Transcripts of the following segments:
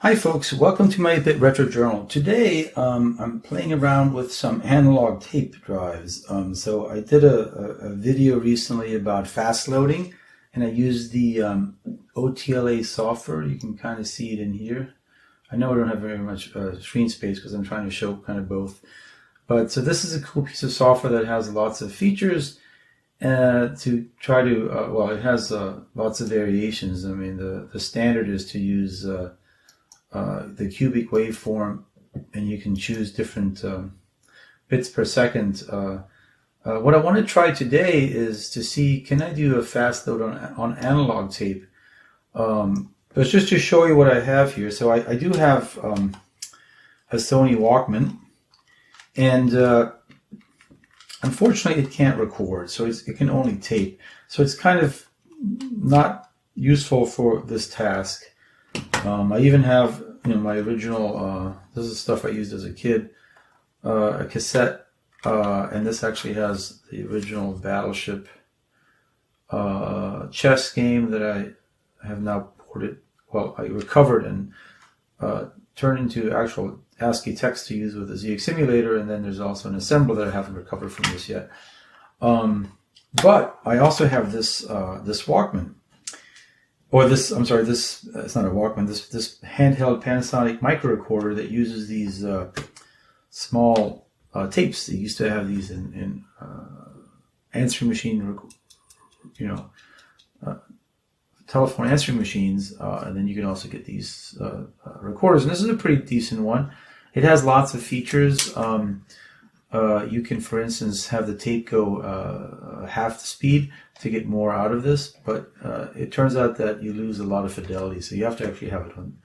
Hi folks, welcome to my Bit Retro Journal. Today I'm playing around with some analog tape drives. So I did a video recently about fast loading, and I used the O.T.L.A software. You can kind of see it in here. I know I don't have very much screen space because I'm trying to show kind of both. But so this is a cool piece of software that has lots of features to try to, well, it has lots of variations. I mean, the standard is to use the cubic waveform, and you can choose different bits per second. What I want to try today is to see, can I do a fast load on analog tape? But just to show you what I have here. So I do have a Sony Walkman, and unfortunately it can't record, so it can only tape. So it's kind of not useful for this task. I even have, my original, this is stuff I used as a kid, a cassette, and this actually has the original Battleship chess game that I have now ported, well, I recovered and turned into actual ASCII text to use with the ZX simulator, and then there's also an assembler that I haven't recovered from this yet. But I also have this this Walkman. Or this, I'm sorry, this, it's not a Walkman, this handheld Panasonic micro recorder that uses these small tapes. They used to have these in answering machine, telephone answering machines, and then you can also get these recorders. And this is a pretty decent one. It has lots of features. You can, for instance, have the tape go half the speed to get more out of this, but it turns out that you lose a lot of fidelity, so you have to actually have it on,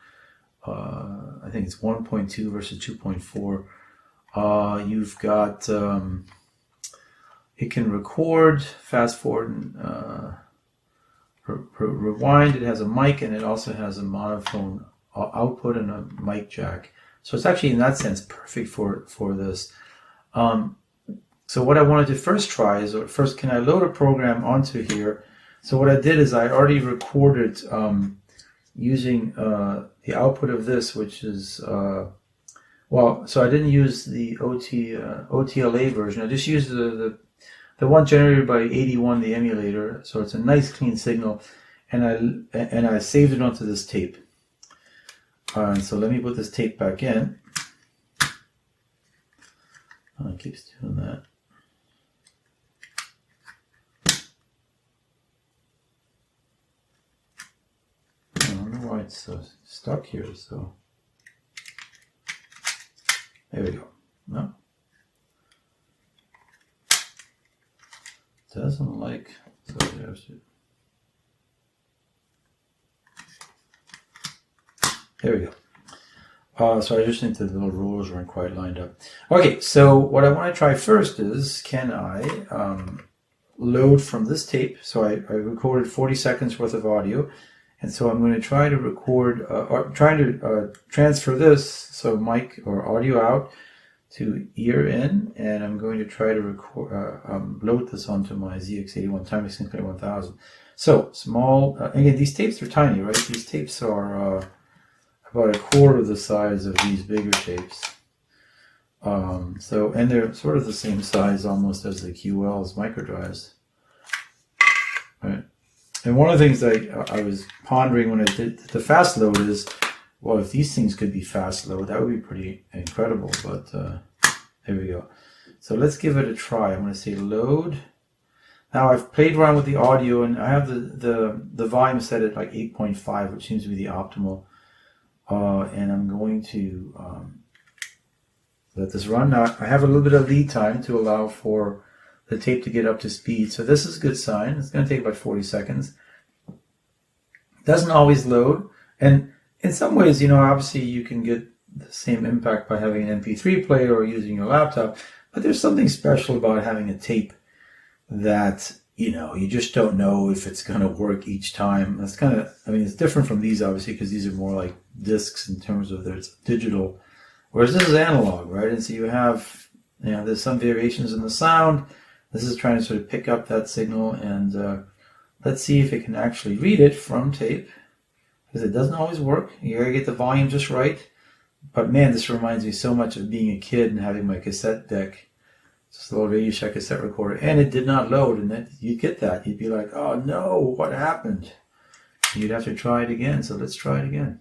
I think it's 1.2 versus 2.4. You've got, it can record, fast forward, and rewind. It has a mic, and it also has a monophone output and a mic jack. So it's actually, in that sense, perfect for this. So what I wanted to first try is, first, can I load a program onto here? So what I did is I already recorded using the output of this, which is, well, so I didn't use the O.T.L.A version. I just used the one generated by 81, the emulator. So it's a nice clean signal, and I saved it onto this tape. So let me put this tape back in. Oh, it keeps doing that. I don't know why it's stuck here, so there we go. No, it doesn't like, so there we go. So I just think the little rollers weren't quite lined up. Okay, so what I want to try first is, can I load from this tape? So I recorded 40 seconds worth of audio, and so I'm going to try to record, or trying to transfer this, so mic or audio out to ear in, and I'm going to try to record, load this onto my ZX81 Timex 1000. So small, again, these tapes are tiny, right? These tapes are about a quarter the size of these bigger tapes. So, and they're sort of the same size almost as the QL's micro drives. Right. And one of the things I was pondering when I did the fast load is, well, if these things could be fast load, that would be pretty incredible. But there we go. So let's give it a try. I'm going to say load. Now I've played around with the audio, and I have the volume set at like 8.5, which seems to be the optimal. And I'm going to let this run. Now I have a little bit of lead time to allow for the tape to get up to speed. So this is a good sign. It's going to take about 40 seconds. Doesn't always load. And in some ways, obviously you can get the same impact by having an MP3 player or using your laptop. But there's something special about having a tape that, you just don't know if it's going to work each time. That's kind of, it's different from these, obviously, because these are more like discs in terms of there's digital, whereas this is analog, right? And so you have, there's some variations in the sound. This is trying to sort of pick up that signal, and let's see if it can actually read it from tape. because it doesn't always work. You gotta get the volume just right. But man, this reminds me so much of being a kid and having my cassette deck. Just a little Radio Shack cassette recorder, and it did not load, and you'd get that. You'd be like, oh no, what happened? And you'd have to try it again, so let's try it again.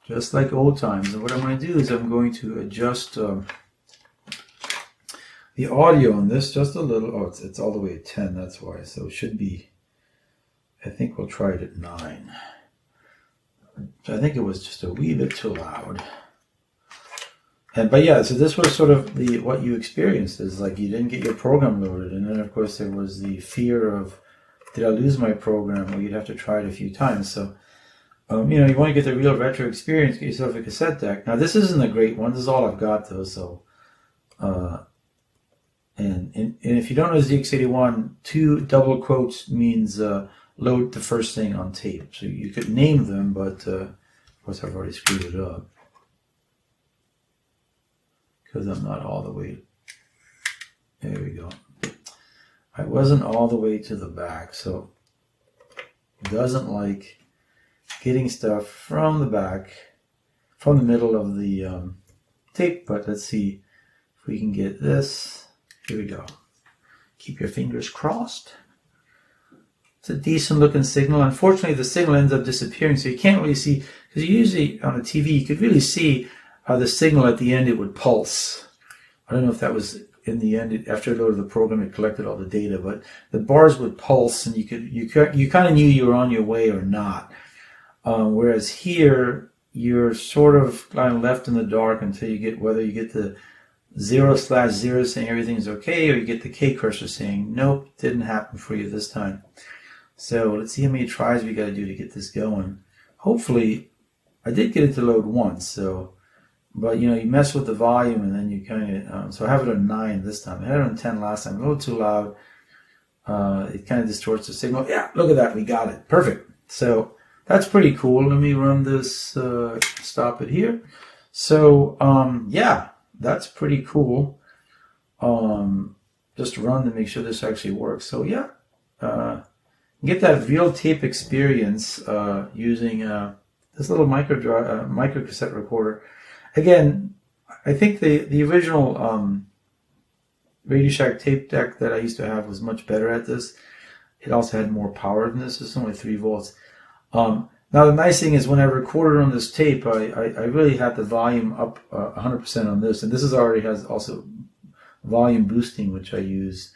Just like old times. And what I'm going to do is I'm going to adjust the audio on this just a little. Oh, it's all the way at 10, that's why. So it should be, I think we'll try it at 9. So I think it was just a wee bit too loud. But yeah, so this was sort of what you experienced, is like you didn't get your program loaded. And then of course there was the fear of, did I lose my program? Well, you'd have to try it a few times. So, you know, you want to get the real retro experience, get yourself a cassette deck. Now this isn't a great one. This is all I've got though. So, and if you don't know ZX81, 2 double quotes means load the first thing on tape. So you could name them, but of course I've already screwed it up, because I'm not all the way. There we go. I wasn't all the way to the back, so it doesn't like getting stuff from the back, from the middle of the tape. But let's see if we can get this. Here we go. Keep your fingers crossed. It's a decent looking signal. Unfortunately, the signal ends up disappearing, so you can't really see, because usually on a TV you could really see the signal at the end. It would pulse. I don't know if that was in the end. After it loaded the program, it collected all the data, but the bars would pulse, and you kind of knew you were on your way or not. Whereas here, you're sort of kind of left in the dark until you get, whether you get the 0/0 saying everything's okay, or you get the K cursor saying nope, didn't happen for you this time. So let's see how many tries we got to do to get this going. Hopefully, I did get it to load once. So. But you know, you mess with the volume, and then you kind of so I have it on 9 this time. I had it on 10 last time. A little too loud. It kind of distorts the signal. Yeah, look at that. We got it. Perfect. So that's pretty cool. Let me run this. Stop it here. So yeah, that's pretty cool. Just run to make sure this actually works. So yeah, get that real tape experience using this little microcassette recorder. Again, I think the original Radio Shack tape deck that I used to have was much better at this. It also had more power than this. It's only 3 volts. Now the nice thing is when I recorded on this tape, I really had the volume up 100% on this, and this is already has also volume boosting, which I use.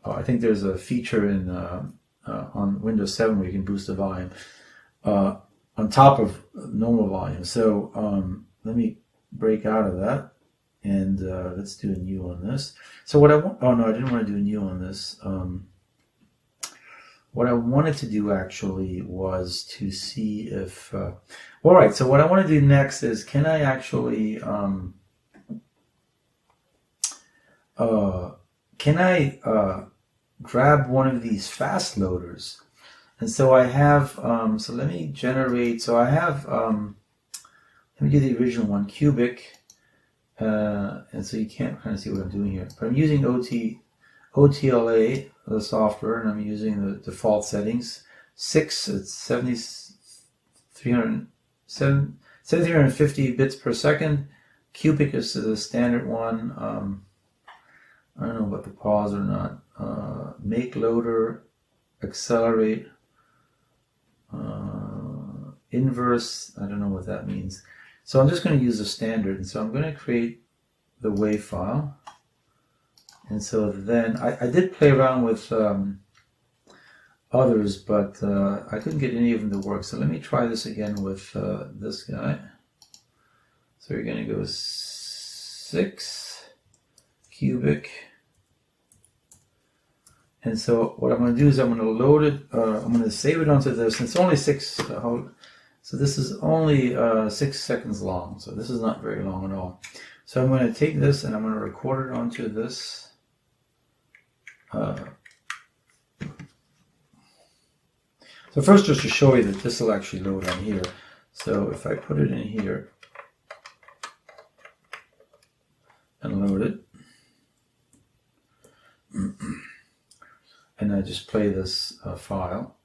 I think there's a feature in on Windows 7 where you can boost the volume on top of normal volume. So let me break out of that, and let's do a new on this. So what I want, oh no, I didn't want to do a new on this. What I wanted to do actually was to see if, all right, so what I want to do next is, can I actually, can I grab one of these fast loaders? And so I have, so let me generate, so I have, let me do the original one, cubic, and so you can't kind of see what I'm doing here. But I'm using O.T.L.A, the software, and I'm using the default settings. 6, it's 7,350 bits per second. Cubic is the standard one. I don't know about the pause or not. Make loader, accelerate, inverse, I don't know what that means. So I'm just going to use the standard, and so I'm going to create the WAV file. And so then I did play around with others, but I couldn't get any of them to work. So let me try this again with this guy. So you're going to go 6 cubic. And so what I'm going to do is I'm going to load it, I'm going to save it onto this. And it's only 6, so this is only 6 seconds long. So this is not very long at all. So I'm going to take this and I'm going to record it onto this. So first, just to show you that this will actually load on here. So if I put it in here and load it, and I just play this file,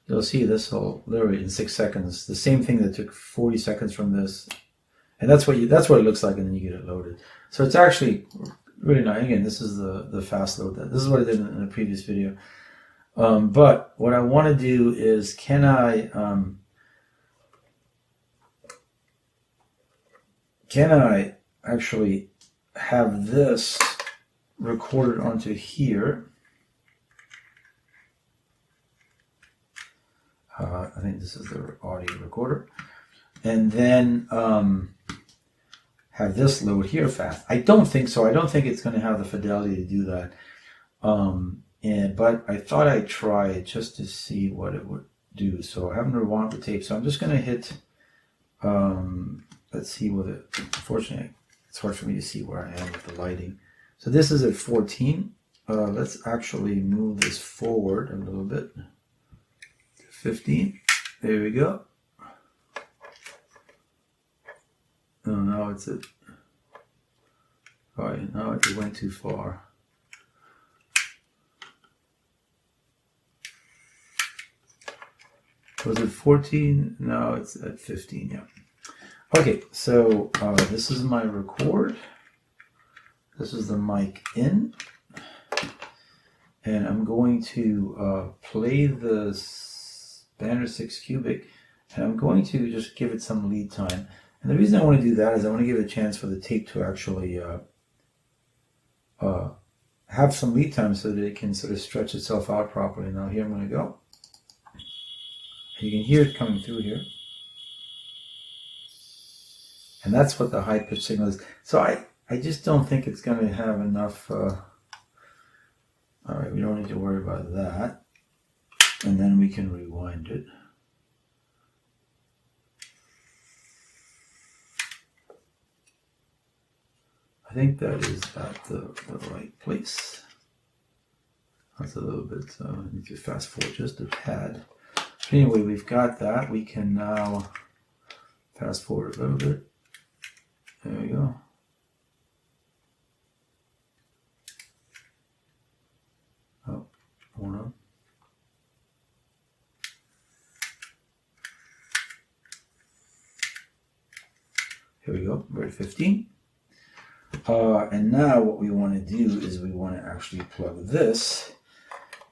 you'll see this will literally in 6 seconds, the same thing that took 40 seconds from this, and that's what it looks like, and then you get it loaded. So it's actually really nice. Again, this is the fast load. This is what I did in the previous video. But what I want to do is, can I actually have this recorded onto here? I think this is the audio recorder, and then have this load here fast. I don't think so. I don't think it's going to have the fidelity to do that. But I thought I'd try it just to see what it would do. So I haven't rewound the tape, so I'm just going to hit. Let's see what it. Unfortunately, it's hard for me to see where I am with the lighting. So this is at 14. Let's actually move this forward a little bit. 15. There we go. Oh, now it's at. All right, now it went too far. Was it 14? No, it's at 15. Yeah. Okay, so this is my record. This is the mic in, and I'm going to play the Banner 6 cubic, and I'm going to just give it some lead time. And the reason I want to do that is I want to give it a chance for the tape to actually have some lead time so that it can sort of stretch itself out properly. Now here I'm going to go. You can hear it coming through here. And that's what the high pitch signal is. So I just don't think it's going to have enough. All right, we don't need to worry about that. And then we can rewind it. I think that is at the right place. That's a little bit, I need to fast forward just a tad. But anyway, we've got that. We can now fast forward a little bit. There we go. Oh, hold on. Here we go, we're at 15. And now what we want to do is we want to actually plug this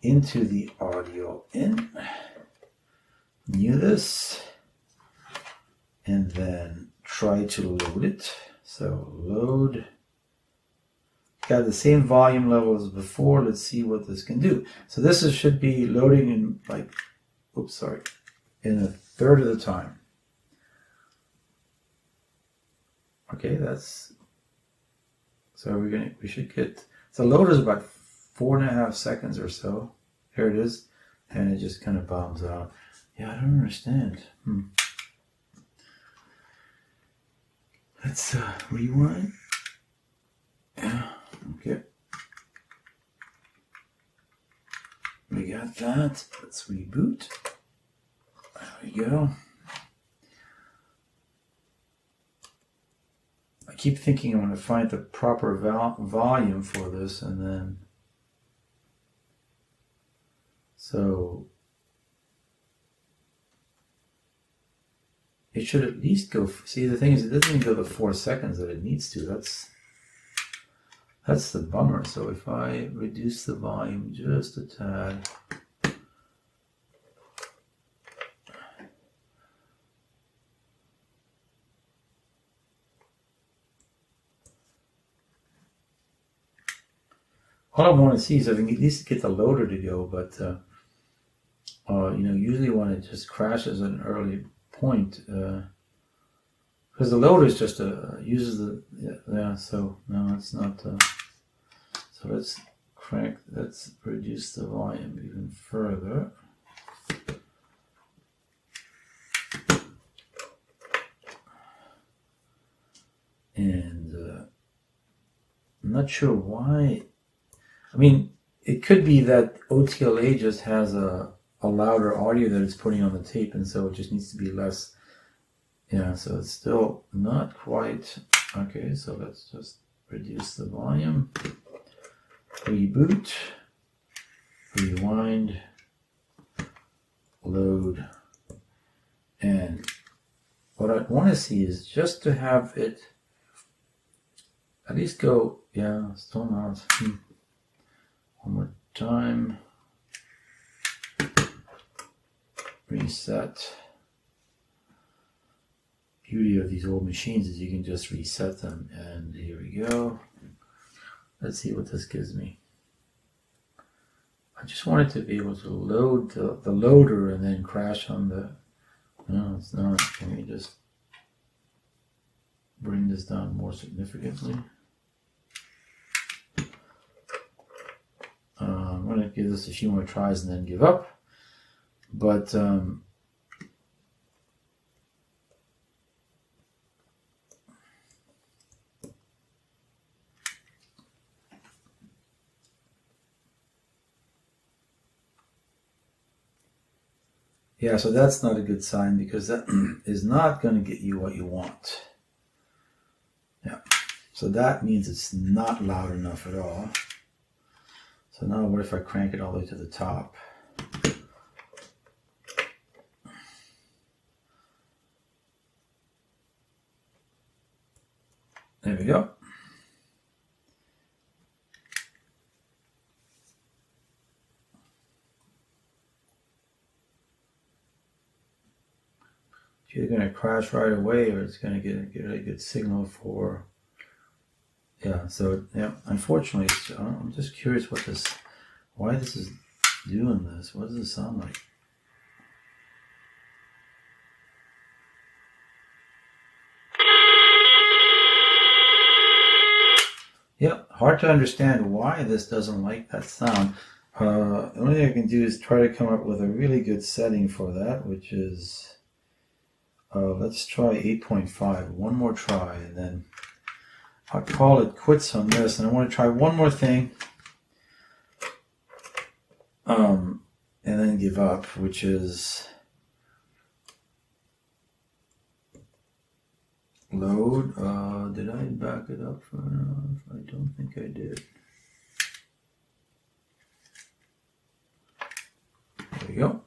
into the audio in, new this, and then try to load it. So load, got the same volume level as before. Let's see what this can do. So this should be loading in like, oops, sorry, in a third of the time. Okay, that's, so we should get, so load is about 4.5 seconds or so. Here it is, and it just kind of bombs out. Yeah, I don't understand. Let's rewind. Yeah, okay. We got that. Let's reboot. There we go. I keep thinking I'm going to find the proper volume for this, and then so it should at least go. See, the thing is, it doesn't even go the 4 seconds that it needs to. That's the bummer. So if I reduce the volume just a tad. All I want to see is if I can at least get the loader to go, but usually when it just crashes at an early point, because the loader is just uses the so no, it's not. So let's reduce the volume even further. And I'm not sure why. I mean, it could be that O.T.L.A just has a louder audio that it's putting on the tape, and so it just needs to be less. Yeah, so it's still not quite. Okay, so let's just reduce the volume. Reboot. rewind, load, and what I want to see is just to have it at least go, yeah, still not. One more time. Reset. Beauty of these old machines is you can just reset them, and here we go. Let's see what this gives me. I just wanted to be able to load the loader and then crash on the... No, it's not. Can we just bring this down more significantly? I'm going to give this a few more tries and then give up. But yeah, so that's not a good sign because that is not going to get you what you want. Yeah, so that means it's not loud enough at all. So now what if I crank it all the way to the top? There we go. It's either going to crash right away or it's going to get a good signal for... Yeah, so yeah, unfortunately, I'm just curious why this is doing this. What does it sound like? Yeah, hard to understand why this doesn't like that sound. The only thing I can do is try to come up with a really good setting for that, which is, let's try 8.5. One more try, and then I'll call it quits on this. And I want to try one more thing, and then give up, which is load. Did I back it up far enough? I don't think I did. There we go.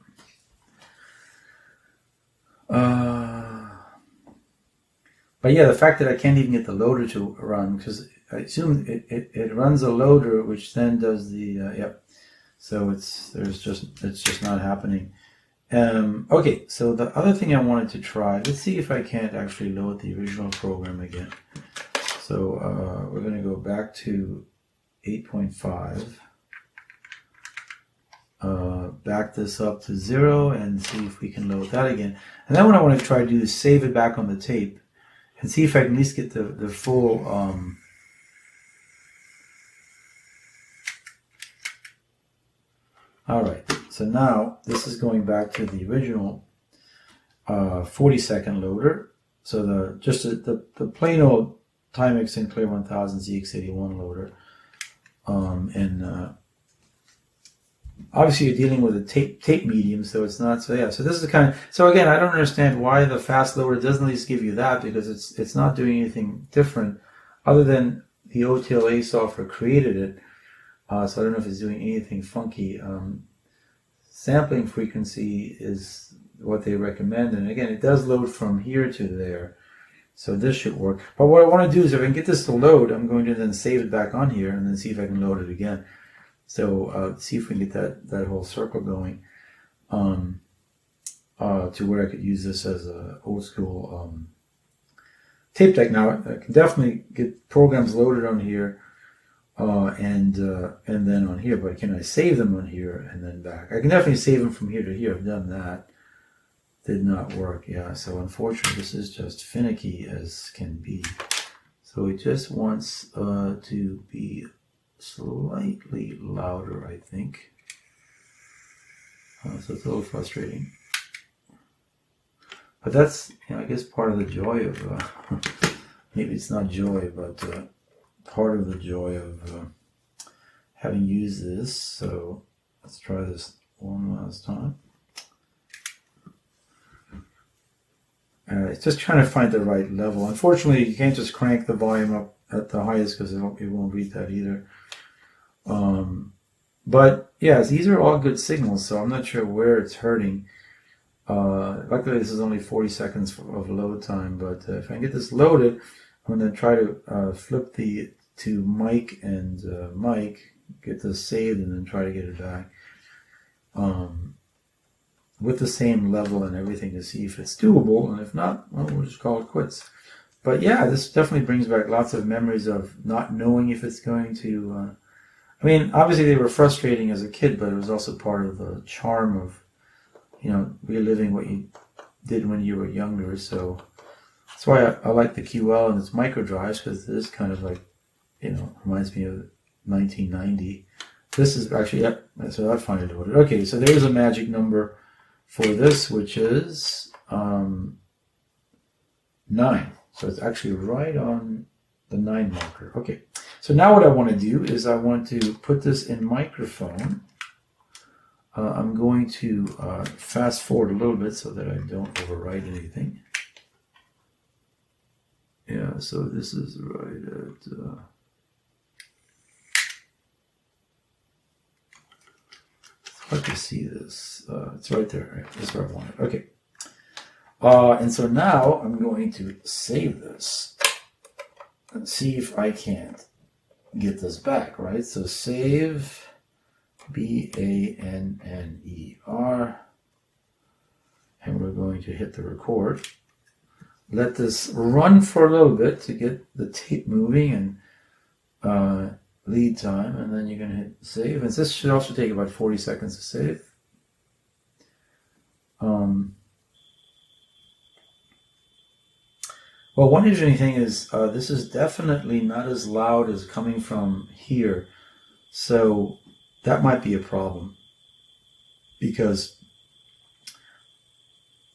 But yeah, the fact that I can't even get the loader to run, because I assume it runs a loader, which then does the yep. So it's just not happening. Okay, so the other thing I wanted to try, let's see if I can't actually load the original program again. So we're going to go back to 8.5, back this up to 0 and see if we can load that again. And then what I want to try to do is save it back on the tape and see if I can at least get the full all right, so now this is going back to the original 40-second loader. So the plain old Timex Sinclair 1000 ZX81 loader, and obviously you're dealing with a tape medium, so it's not so yeah. So this is the kind of, so again, I don't understand why the fast loader doesn't at least give you that, because it's not doing anything different other than the O.T.L.A software created it. So I don't know if it's doing anything funky. Sampling frequency is what they recommend, and again, it does load from here to there, so this should work. But what I want to do is, if I can get this to load, I'm going to then save it back on here and then see if I can load it again. So see if we can get that whole circle going to where I could use this as a old school tape deck. Now I can definitely get programs loaded on here. And then on here, but can I save them on here and then back? I can definitely save them from here to here. I've done that. Did not work. Yeah, so unfortunately this is just finicky as can be. So it just wants to be slightly louder, I think. So it's a little frustrating. But that's, I guess, part of the joy of, maybe it's not joy, but part of the joy of having used this. So let's try this one last time. It's just trying to find the right level. Unfortunately, you can't just crank the volume up at the highest because it won't read that either. But yes, these are all good signals, so I'm not sure where it's hurting. Luckily, this is only 40 seconds of load time, but if I can get this loaded, I'm going to try to flip to mic and mic, get this saved, and then try to get it back with the same level and everything to see if it's doable, and if not, well, we'll just call it quits. But yeah, this definitely brings back lots of memories of not knowing if it's going to... I mean, obviously they were frustrating as a kid, but it was also part of the charm of, you know, reliving what you did when you were younger. So that's why I like the QL and its micro drives, because it is kind of like, you know, reminds me of 1990. This is actually, yep, so that finally loaded. Okay, so there's a magic number for this, which is 9. So it's actually right on the 9 marker. Okay, so now what I want to do is I want to put this in microphone. I'm going to fast forward a little bit so that I don't overwrite anything. Yeah, so this is right at... it's hard to see this. It's right there. Right? That's where I want it. Okay. And so now I'm going to save this and see if I can't get this back, right? So save... B-A-N-N-E-R, and we're going to hit the record. Let this run for a little bit to get the tape moving and lead time, and then you're going to hit save. And this should also take about 40 seconds to save. Well, one interesting thing is this is definitely not as loud as coming from here, so that might be a problem, because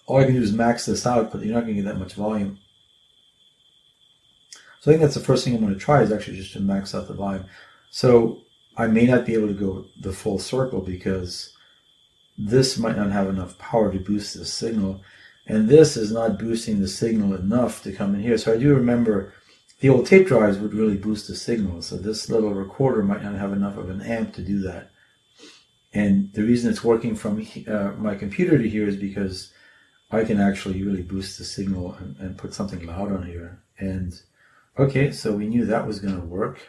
all I can do is max this out, but you're not going to get that much volume. So I think that's the first thing I'm going to try, is actually just to max out the volume. So I may not be able to go the full circle, because this might not have enough power to boost the signal, and this is not boosting the signal enough to come in here. So I do remember the old tape drives would really boost the signal, so this little recorder might not have enough of an amp to do that. And the reason it's working from my computer to here is because I can actually really boost the signal and put something loud on here. And okay, so we knew that was going to work.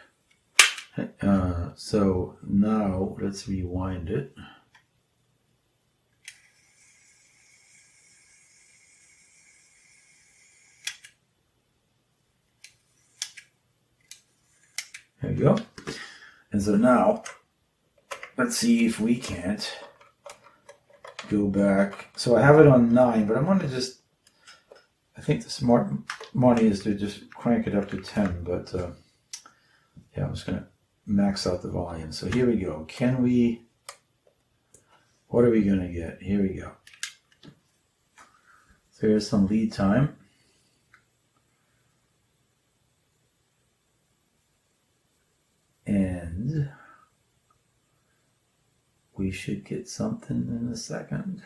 So now let's rewind it. There you go. And so now, let's see if we can't go back. So I have it on 9, but I'm going to just, I think the smart money is to just crank it up to 10, but yeah, I'm just going to max out the volume. So here we go. Can we, what are we going to get? Here we go. So here's some lead time. And we should get something in a second.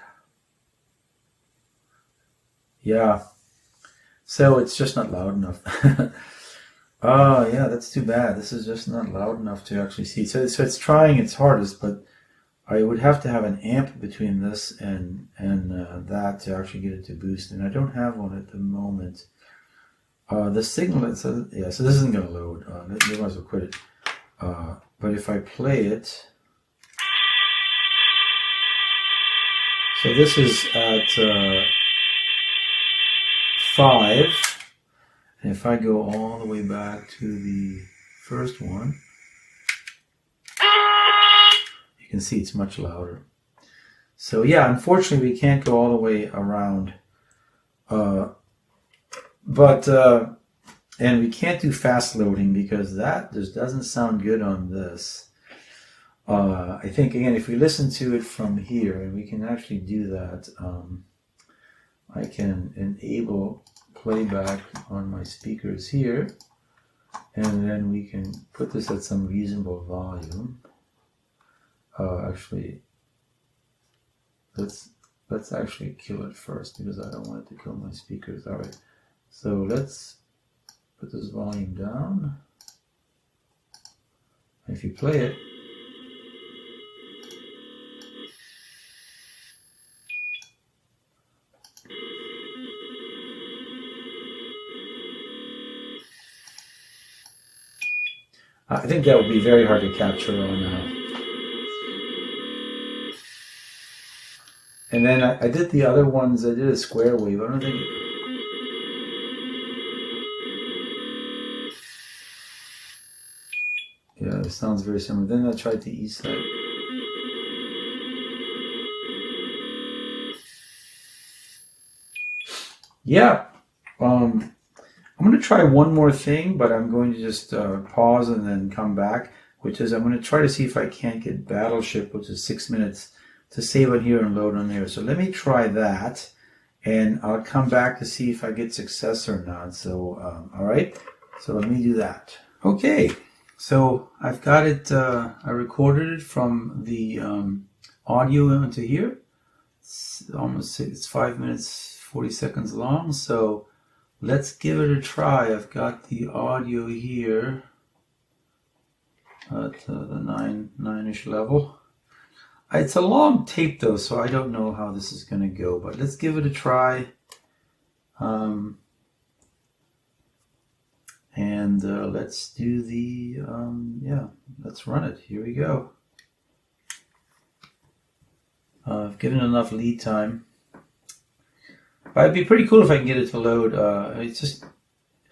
Yeah. So it's just not loud enough. Oh, yeah, that's too bad. This is just not loud enough to actually see. So it's trying its hardest, but I would have to have an amp between this and that to actually get it to boost. And I don't have one at the moment. The signal, yeah, so this isn't going to load. You might as well quit it. But if I play it, so this is at 5, and if I go all the way back to the first one, you can see it's much louder. So yeah, unfortunately we can't go all the way around, and we can't do fast loading because that just doesn't sound good on this. I think, again, if we listen to it from here, and we can actually do that, I can enable playback on my speakers here, and then we can put this at some reasonable volume. Actually, let's actually kill it first, because I don't want it to kill my speakers. All right, so let's put this volume down. If you play it, I think that would be very hard to capture on. And then I did the other ones. I did a square wave. I don't think. Yeah, it sounds very similar. Then I tried the east side. Yeah. I'm going to try one more thing, but I'm going to just pause and then come back, which is I'm going to try to see if I can't get Battleship, which is 6 minutes, to save on here and load on there. So let me try that, and I'll come back to see if I get success or not. So, all right. So let me do that. Okay. So I've got it, I recorded it from the audio into here. It's 5 minutes, 40 seconds long. So let's give it a try. I've got the audio here at the 9-ish level. It's a long tape though, so I don't know how this is going to go, but let's give it a try. And let's do the, yeah, let's run it. Here we go. I've given enough lead time. But it'd be pretty cool if I can get it to load. It's just,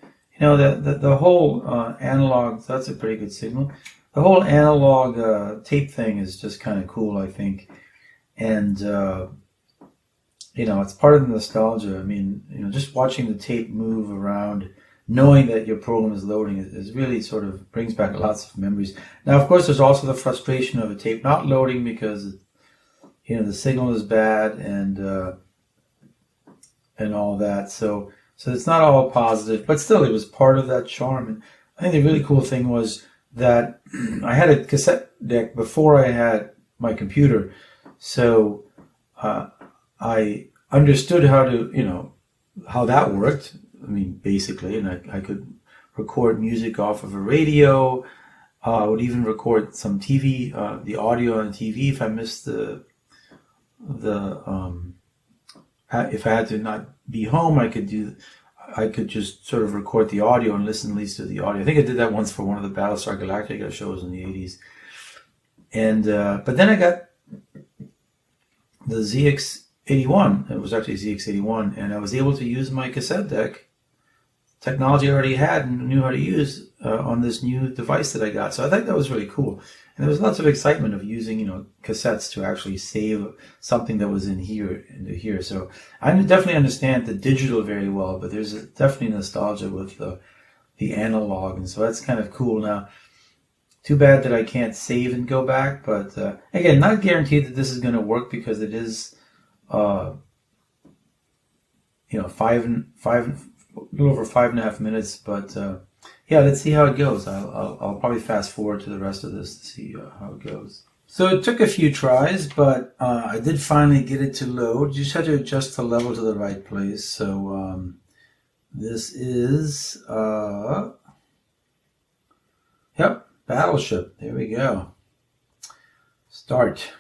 you know, the whole analog, that's a pretty good signal. The whole analog tape thing is just kind of cool, I think. And, you know, it's part of the nostalgia. I mean, you know, just watching the tape move around, knowing that your program is loading is really sort of brings back lots of memories. Now, of course, there's also the frustration of a tape not loading because, you know, the signal is bad and all that. So it's not all positive, but still, it was part of that charm. And I think the really cool thing was that I had a cassette deck before I had my computer, so I understood how to, you know, how that worked. I mean, basically, and I could record music off of a radio. I would even record some TV, the audio on TV if I missed if I had to not be home, I could just sort of record the audio and listen at least to the audio. I think I did that once for one of the Battlestar Galactica shows in the 80s. And but then I got the ZX81. It was actually ZX81, and I was able to use my cassette deck, technology I already had and knew how to use on this new device that I got. So I think that was really cool. And there was lots of excitement of using, you know, cassettes to actually save something that was in here into here. So I definitely understand the digital very well, but there's definitely nostalgia with the analog, and so that's kind of cool. Now, too bad that I can't save and go back, but again, not guaranteed that this is going to work because it is, you know, a little over 5.5 minutes, but yeah, let's see how it goes. I'll probably fast forward to the rest of this to see how it goes. So it took a few tries, but I did finally get it to load. You just had to adjust the level to the right place. So this is, yep, Battleship. There we go. Start.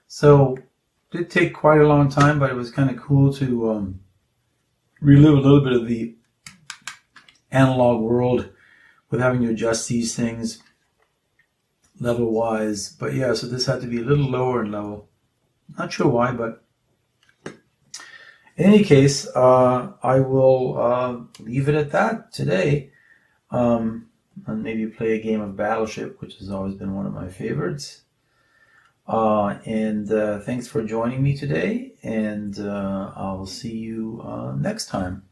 So it did take quite a long time, but it was kind of cool to relive a little bit of the analog world with having to adjust these things level wise. But yeah, so this had to be a little lower in level. Not sure why, but in any case, I will leave it at that today, and maybe play a game of Battleship, which has always been one of my favorites. And thanks for joining me today, and I'll see you next time.